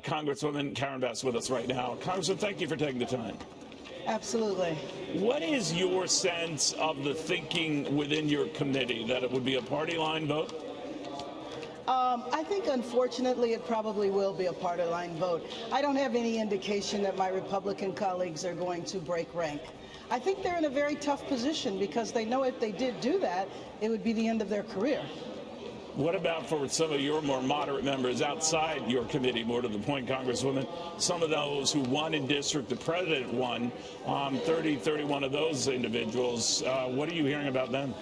Congresswoman Karen Bass with us right now. Congresswoman, thank you for taking the time. Absolutely. What is your sense of the thinking within your committee, that it would be a party line vote? I think, unfortunately, it probably will be a party line vote. I don't have any indication that my Republican colleagues are going to break rank. I think they're in a very tough position because they know if they did do that, it would be the end of their career. What about for some of your more moderate members outside your committee, more to the point, Congresswoman, some of those who won in district, the president won, 31 of those individuals, what are you hearing about them?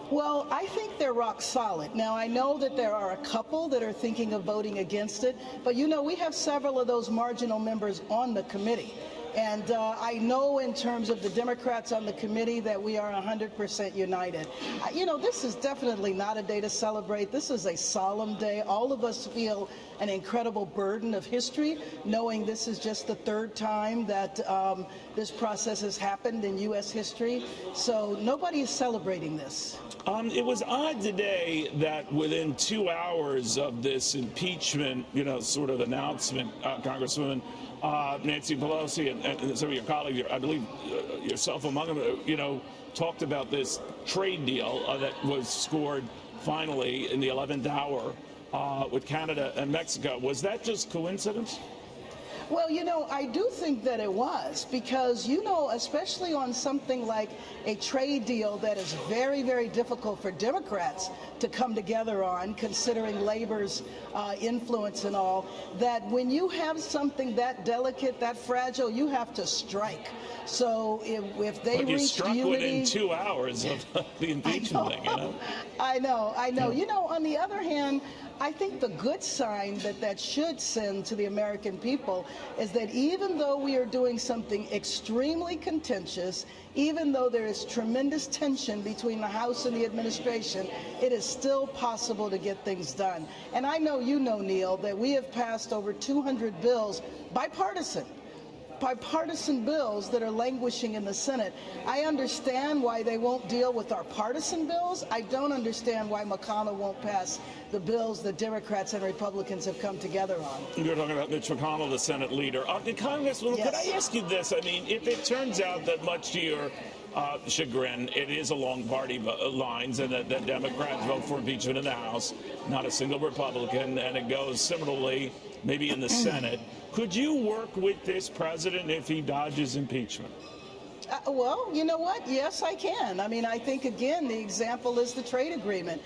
Well, I think they're rock solid. Now, I know that there are a couple that are thinking of voting against it, but you know, we have several of those marginal members on the committee. And I know in terms of the Democrats on the committee that we are 100% united. You know, this is definitely not a day to celebrate. This is a solemn day. All of us feel an incredible burden of history, knowing this is just the third time that this process has happened in U.S. history. So nobody is celebrating this. It was odd today that within 2 hours of this impeachment, sort of announcement, Congresswoman, Nancy Pelosi and some of your colleagues, I believe yourself among them, talked about this trade deal that was scored finally in the 11th hour with Canada and Mexico. Was that just coincidence? Well, I do think that it was because, especially on something like a trade deal that is very, very difficult for Democrats to come together on, considering labor's influence and all, that when you have something that delicate, that fragile, you have to strike. So if they but you reach struck unity, within 2 hours of the impeachment thing, I know. On the other hand, I think the good sign that should send to the American people is that even though we are doing something extremely contentious, even though there is tremendous tension between the House and the administration, it is still possible to get things done. And I know Neil, that we have passed over 200 bills, bipartisan bills that are languishing in the Senate. I understand why they won't deal with our partisan bills. I don't understand why McConnell won't pass the bills that Democrats and Republicans have come together on. You're talking about Mitch McConnell, the Senate leader. Congresswoman, Yes. Could I ask you this? I mean, if it turns out that much to your chagrin, it is along party lines and that the Democrats vote for impeachment in the House, not a single Republican, and it goes similarly maybe in the Senate, could you work with this president if he dodges impeachment? Well, you know what? Yes, I can. I mean, I think, again, the example is the trade agreement.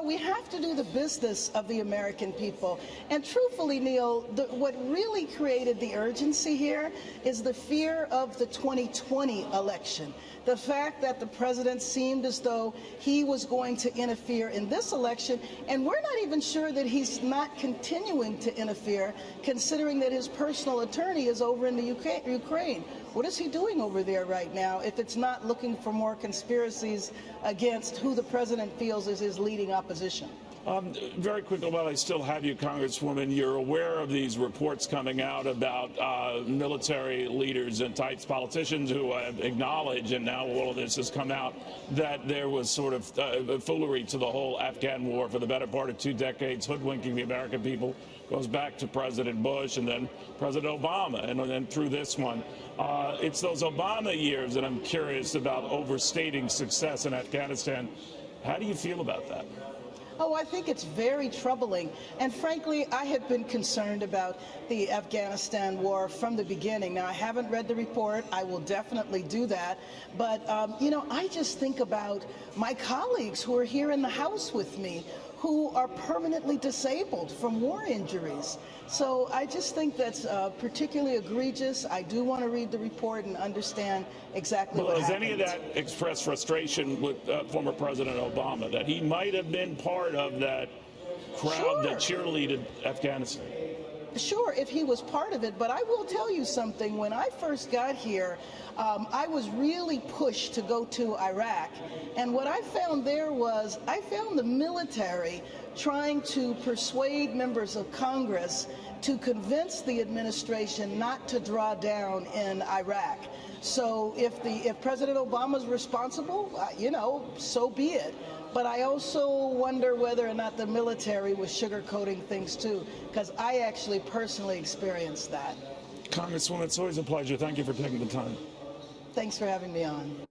We have to do the business of the American people. And truthfully, Neil, what really created the urgency here is the fear of the 2020 election. The fact that the president seemed as though he was going to interfere in this election, and we're not even sure that he's not continuing to interfere, considering that his personal attorney is over in the Ukraine. What is he doing over there right now if it's not looking for more conspiracies against who the president feels is his leading opposition? Very quickly, while I still have you, Congresswoman, you're aware of these reports coming out about military leaders and types, politicians who have acknowledged, and now all of this has come out, that there was sort of foolery to the whole Afghan war for the better part of 2 decades, hoodwinking the American people. Goes back to President Bush and then President Obama, and then through this one. It's those Obama years that I'm curious about overstating success in Afghanistan. How do you feel about that? Oh, I think it's very troubling. And frankly, I had been concerned about the Afghanistan war from the beginning. Now, I haven't read the report. I will definitely do that. But, I just think about my colleagues who are here in the House with me, who are permanently disabled from war injuries. So I just think that's particularly egregious. I do want to read the report and understand exactly what happened. Has any of that expressed frustration with former President Obama, that he might have been part of that crowd that cheerleaded Afghanistan? Sure, if he was part of it, but I will tell you something. When I first got here, I was really pushed to go to Iraq. And what I found there was, I found the military trying to persuade members of Congress to convince the administration not to draw down in Iraq. So if President Obama is responsible, so be it. But I also wonder whether or not the military was sugarcoating things too, because I actually personally experienced that. Congresswoman, it's always a pleasure. Thank you for taking the time. Thanks for having me on.